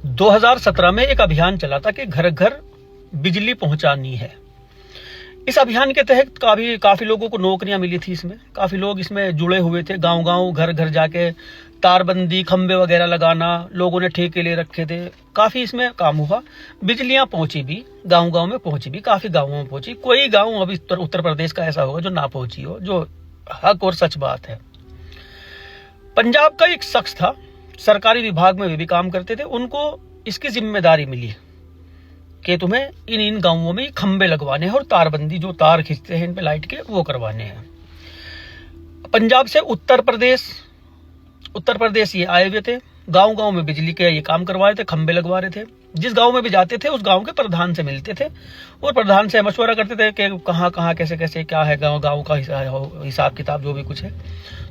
2017 में एक अभियान चला था कि घर घर बिजली पहुंचानी है। इस अभियान के तहत काफी लोगों को नौकरियां मिली थी। इसमें काफी लोग इसमें जुड़े हुए थे। गांव गांव घर घर जाके तारबंदी खंबे वगैरह लगाना लोगों ने ठेके ले रखे थे। काफी इसमें काम हुआ। बिजलियां पहुंची भी, गांव गांव में पहुंची भी, काफी गांवों में पहुंची। कोई गांव अभी उत्तर प्रदेश का ऐसा होगा जो ना पहुंची हो, जो हक और सच बात है। पंजाब का एक शख्स था, सरकारी विभाग में वे भी काम करते थे। उनको इसकी जिम्मेदारी मिली कि तुम्हें इन गांवों में खंबे लगवाने हैं और तारबंदी, जो तार खींचते हैं इन पे लाइट के, वो करवाने हैं। पंजाब से उत्तर प्रदेश ये आए हुए थे। गांव गांव में बिजली के ये काम करवा रहे थे, खंबे लगवा रहे थे। जिस गांव में भी जाते थे उस गांव के प्रधान से मिलते थे और प्रधान से मशवरा करते थे कि कहाँ कहाँ कैसे कैसे क्या है, गांव का हिसाब किताब जो भी कुछ है।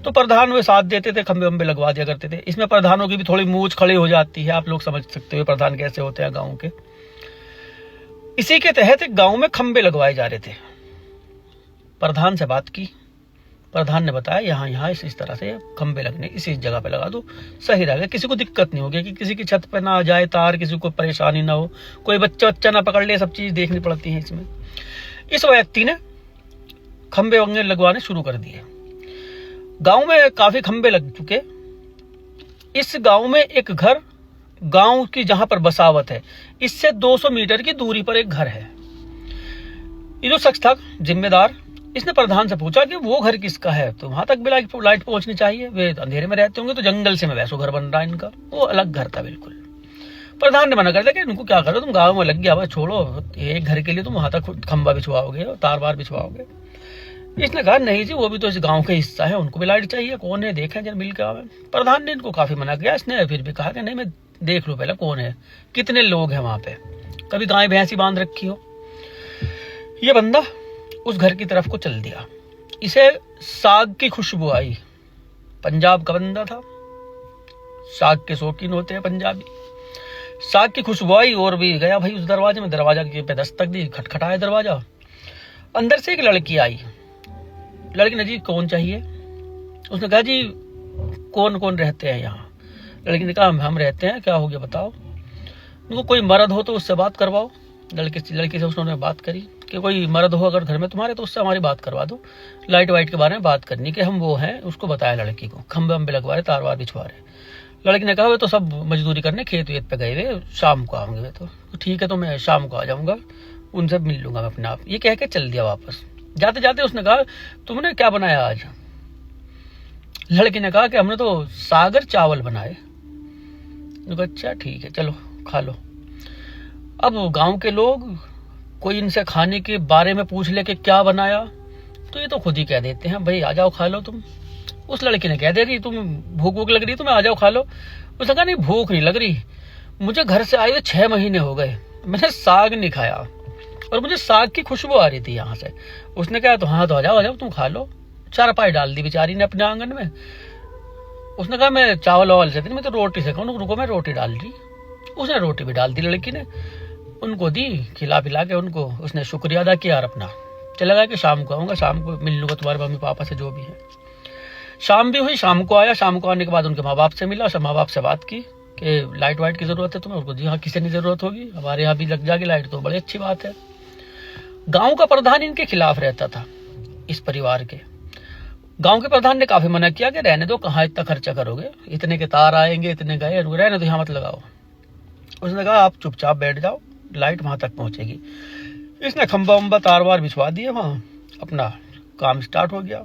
तो प्रधान वे साथ देते थे, खंबे वंबे लगवा दिया करते थे। इसमें प्रधानों की भी थोड़ी मूंछ खड़ी हो जाती है, आप लोग समझ सकते हो प्रधान कैसे होते हैं गाँव के। इसी के तहत एक गांव में खंबे लगवाए जा रहे थे। प्रधान से बात की, प्रधान ने बताया यहाँ इस तरह से खंबे लगने, इसी जगह पे लगा दो, सही रहेगा, किसी को दिक्कत नहीं होगी, कि किसी की छत पे ना आ जाए तार, किसी को परेशानी ना हो, कोई बच्चा ना पकड़ ले, सब चीज देखनी पड़ती है इसमें। इस व्यक्ति ने खंबे वंगे लगवाने शुरू कर दिए। गांव में काफी खंबे लग चुके। इस गांव में एक घर, गांव की जहां पर बसावत है, इससे 200 मीटर की दूरी पर एक घर है। ये जो शख्स था जिम्मेदार, इसने प्रधान से पूछा कि वो घर किसका है, तो वहां तक भी लाइट पहुंचनी चाहिए, वे अंधेरे में रहते होंगे, तो जंगल से में वैसो घर बन रहा है इनका। वो अलग घर था बिल्कुल। प्रधान ने मना कर दिया कि इनको क्या करो, तुम गाँव में लग गया, छोड़ो, एक घर के लिए तुम वहां तक खंबा बिछवाओगे, तार बार बिछवाओगे। इसने कहा नहीं जी, वो भी तो इस गांव का हिस्सा है, उनको भी लाइट चाहिए, कौन है देखें जरा मिल के आवे। प्रधान ने इनको काफी मना किया। इसने फिर भी कहा कि नहीं, मैं देख लो पहले कौन है, कितने लोग हैं वहां पे, कभी गाय भैंसी बांध रखी हो। ये बंदा उस घर की तरफ को चल दिया। इसे साग की खुशबू आई। पंजाब का बंदा था, साग के शौकीन होते हैं पंजाबी। साग की खुशबू आई और भी गया भाई उस दरवाजे में। दरवाजा पे दस्तक दी, खटखटाया दरवाजा। अंदर से एक लड़की आई। लड़की ने जी कौन चाहिए। उसने कहा जी कौन कौन रहते हैं यहाँ। लड़की ने कहा हम रहते हैं, क्या हो गया बताओ। उनको कोई मर्द हो तो उससे बात करवाओ। लड़की से उसने बात करी कि कोई मर्द हो अगर घर में तुम्हारे तो उससे हमारी बात करवा दो, लाइट वाइट के बारे में बात करनी कि हम वो हैं। उसको बताया लड़की को, खंबे वंबे लगवा रहे, तार वार बिछवा रहे। लड़की ने कहा वे तो सब मजदूरी करने खेत वेत पे गए हुए, शाम को आऊंगे। वे तो ठीक है, तो मैं शाम को आ जाऊंगा, उनसे मिल लूंगा मैं अपने आप। ये कह के चल दिया वापस। जाते जाते उसने कहा तुमने क्या बनाया आज। लड़की ने कहा कि हमने तो सागर चावल बनाए। अच्छा ठीक है, चलो खा लो। अब गांव के लोग कोई इनसे खाने के बारे में पूछ ले कि क्या बनाया, तो ये तो खुद ही कह देते हैं भाई आ जाओ खा लो तुम। उस लड़की ने कह दिया कि तुम भूख लग रही, तुम्हें आ जाओ खा लो। उसने कहा नहीं भूख नहीं लग रही, मुझे घर से आए हुए 6 महीने हो गए, मैंने साग नहीं खाया और मुझे साग की खुशबू आ रही थी यहाँ से। उसने कहा तो हाँ तो आ जाओ तुम खा लो। चारपाई डाल दी बेचारी ने अपने आंगन में। उसने कहा मैं चावल वावल से मैं तो रोटी से खाऊं, रुको मैं रोटी डाल दी। उसने रोटी भी डाल दी लड़की ने, उनको दी, खिला पिला के उनको उसने शुक्रिया अदा किया और अपना चला गया कि शाम को आऊंगा, शाम को मिल लूंगा तुम्हारे मम्मी पापा से जो भी है। शाम भी हुई, शाम को आया। शाम को आने के बाद उनके माँ बाप से मिला, माँ बाप से बात की कि लाइट वाइट की जरूरत है तुम्हें। उसको जी हाँ किसी नहीं जरूरत होगी, हमारे यहाँ भी लग जाएगी लाइट, तो बड़ी अच्छी बात है। गांव का प्रधान इनके खिलाफ रहता था, इस परिवार के। गांव के प्रधान ने काफी मना किया कि रहने दो, कहाँ इतना खर्चा करोगे, इतने के तार आएंगे, इतने गए, रहने दो, यहाँ मत लगाओ। उसने कहा आप चुपचाप बैठ जाओ, लाइट वहां तक पहुंचेगी। इसने खंबा वंबा तार वार बिछवा दिए, वहां अपना काम स्टार्ट हो गया।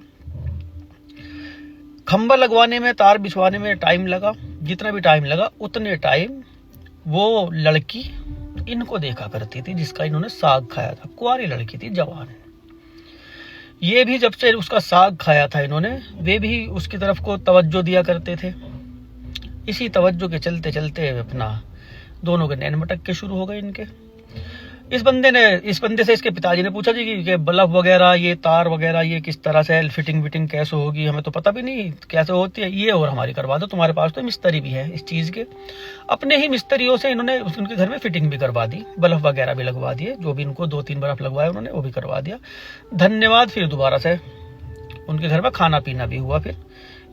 खंबा लगवाने में, तार बिछवाने में टाइम लगा। जितना भी टाइम लगा उतने टाइम वो लड़की इनको देखा करती थी जिसका इन्होंने साग खाया था। कुंवारी लड़की थी, जवान। ये भी जब से उसका साग खाया था इन्होंने, वे भी उसकी तरफ को तवज्जो दिया करते थे। इसी तवज्जो के चलते चलते अपना दोनों के नैन मटक के शुरू हो गए इनके। इस बंदे से इसके पिताजी ने पूछा जी कि बल्ब वगैरह, ये तार वगैरह, ये किस तरह से फिटिंग कैसे होगी, हमें तो पता भी नहीं कैसे होती है, ये और हमारी करवा दो, तुम्हारे पास तो मिस्त्री भी है इस चीज के। अपने ही मिस्त्रियों से इन्होंने उनके घर में फिटिंग भी करवा दी, बल्ब वगैरह भी लगवा दिए, जो भी इनको 2-3 बल्ब लगवाए उन्होंने वो भी करवा दिया। धन्यवाद। फिर दोबारा से उनके घर में खाना पीना भी हुआ। फिर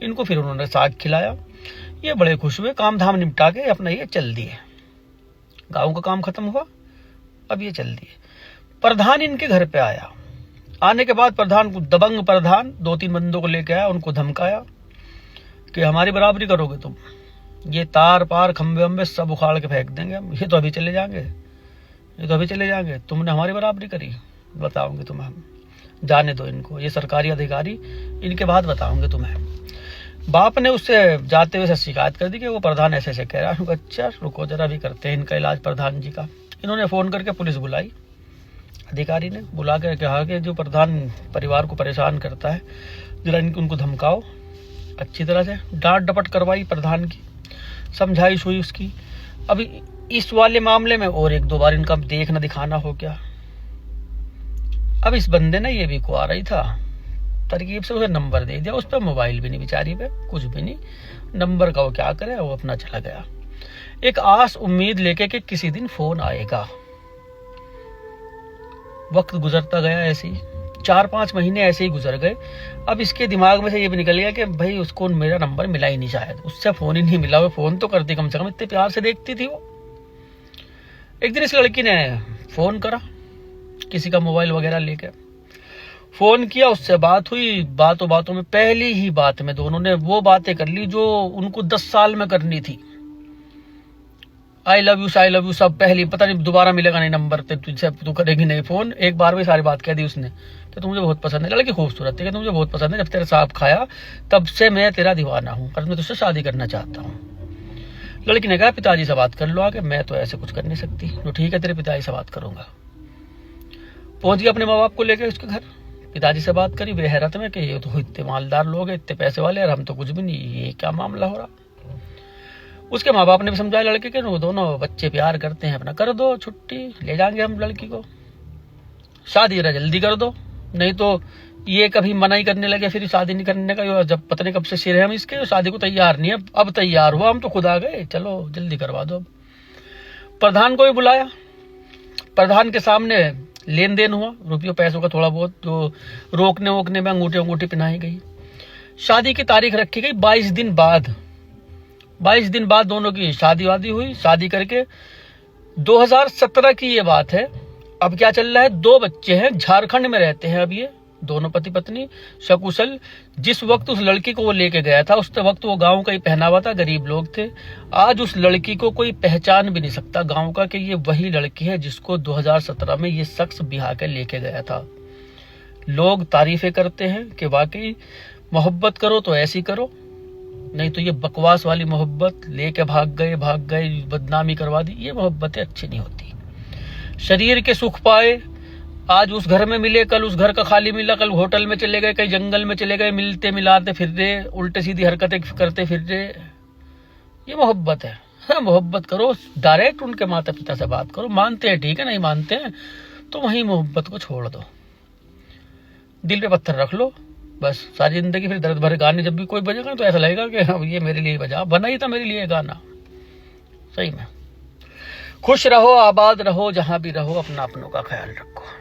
इनको फिर उन्होंने साग खिलाया। ये बड़े खुश हुए, काम धाम निपटा के अपना ये चल दिए। गांव का काम खत्म हुआ, अब ये चल दिए। प्रधान इनके घर पे आया। आने के बाद प्रधान को, दबंग प्रधान 2-3 बंदों को लेके आया, उनको धमकाया कि हमारी बराबरी करोगे तुम, ये तार पार खंबे वंबे सब उखाड़ के फेंक देंगे हम, ये तो अभी चले जाएंगे, ये तो अभी चले जाएंगे, तुमने हमारी बराबरी करी, बताओगे तुम्हें हम, जाने दो इनको, ये सरकारी अधिकारी, इनके बाद बताओगे तुम्हें। बाप ने उससे जाते हुए शिकायत कर दी कि वो प्रधान ऐसे ऐसे कह रहा है। अच्छा रुको जरा, भी करते हैं इनका इलाज प्रधान जी का। इन्होंने फोन करके पुलिस बुलाई, अधिकारी ने बुला कर कहा कि जो प्रधान परिवार को परेशान करता है, जरा उनको धमकाओ, अच्छी तरह से डांट डपट करवाई प्रधान की, समझाइश हुई उसकी। अभी इस वाले मामले में और 1-2 बार इनका देखना दिखाना हो गया। अब इस बंदे ने, ये भी कुआरा ही था, तरकीब से उसे नंबर दे दिया, उस पर मोबाइल भी नहीं, बेचारी पे कुछ भी नहीं, नंबर का वो क्या करे, वो अपना चला गया, एक आस उम्मीद लेके कि किसी दिन फोन आएगा। वक्त गुजरता गया ऐसे ही, 4-5 महीने ऐसे ही गुजर गए। अब इसके दिमाग में से ये भी निकल गया कि भाई उसको मेरा नंबर मिला ही नहीं, शायद उससे फोन ही नहीं मिला, वो फोन तो करती कम से कम, इतने प्यार से देखती थी वो। एक दिन इस लड़की ने फोन करा, किसी का मोबाइल वगैरह लेके फोन किया, उससे बात हुई। बातों बातों में, पहली ही बात में दोनों ने वो बातें कर ली जो उनको 10 साल में करनी थी। आई लव यू सब पहली, पता नहीं दोबारा मिलेगा नहीं नंबर, तुझसे तू करेगी नहीं फोन, एक बार में सारी बात कह दी उसने। तो तुम मुझे बहुत पसंद है, लड़की खूबसूरत है, मुझे बहुत पसंद है, जब तेरे साथ खाया तब से मैं तेरा दीवाना हूँ और मैं तुझसे शादी करना चाहता हूँ। लड़की ने कहा पिताजी से बात कर लो आके, मैं तो ऐसे कुछ कर नहीं सकती। तो ठीक है, तेरे पिताजी से बात करूंगा। पहुंच गया अपने माँ बाप को लेकर उसके घर, पिताजी से बात करी, वे हैरत में कि ये तो इतने मालदार लोग हैं, इतने पैसे वाले, और हम तो कुछ भी नहीं, ये क्या मामला हो रहा। उसके माँ बाप ने भी समझाया लड़के के, वो दोनों बच्चे प्यार करते हैं, अपना कर दो छुट्टी, ले जाएंगे हम लड़की को, शादी जरा जल्दी कर दो, नहीं तो ये कभी मना ही करने लगे फिर शादी नहीं करने का। जब पता नहीं कब से सिर है हम इसके, शादी को तैयार नहीं है, अब तैयार हुआ, हम तो खुद आ गए, चलो जल्दी करवा दो। प्रधान को भी बुलाया, प्रधान के सामने लेन देन हुआ, रुपयों पैसों का थोड़ा बहुत, जो रोकने वोकने में अंगूठी पहनाई गई। शादी की तारीख रखी गई 22 दिन बाद। 22 दिन बाद दोनों की शादी वादी हुई। शादी करके 2017 की ये बात है। अब क्या चल रहा है, 2 बच्चे हैं, झारखंड में रहते हैं अब ये दोनों पति पत्नी सकुशल। जिस वक्त उस लड़की को वो लेके गया था, उस वक्त वो गांव का ही पहनावा था, गरीब लोग थे। आज उस लड़की को कोई पहचान भी नहीं सकता गांव का कि ये वही लड़की है जिसको 2017 में ये शख्स बिहा के लेके गया था। लोग तारीफें करते हैं कि वाकई मोहब्बत करो तो ऐसी करो, नहीं तो ये बकवास वाली मोहब्बत, लेके भाग गए बदनामी करवा दी, ये मोहब्बतें अच्छी नहीं होती। शरीर के सुख पाए, आज उस घर में मिले, कल उस घर का खाली मिला, कल होटल में चले गए, कहीं जंगल में चले गए, मिलते मिलाते फिर रहे, उल्टे सीधी हरकतें करते फिर रहे, ये मोहब्बत है। हाँ, मोहब्बत करो, डायरेक्ट उनके माता पिता से बात करो, मानते हैं ठीक है, नहीं मानते हैं तो वहीं मोहब्बत को छोड़ दो, दिल पे पत्थर रख लो बस सारी जिंदगी। फिर दर्द भरे गाने जब भी कोई बजेगा तो ऐसा लगेगा कि हाँ, ये मेरे लिए बजा, बना ही था मेरे लिए गाना। सही में खुश रहो, आबाद रहो, जहां भी रहो, अपना अपनों का ख्याल रखो।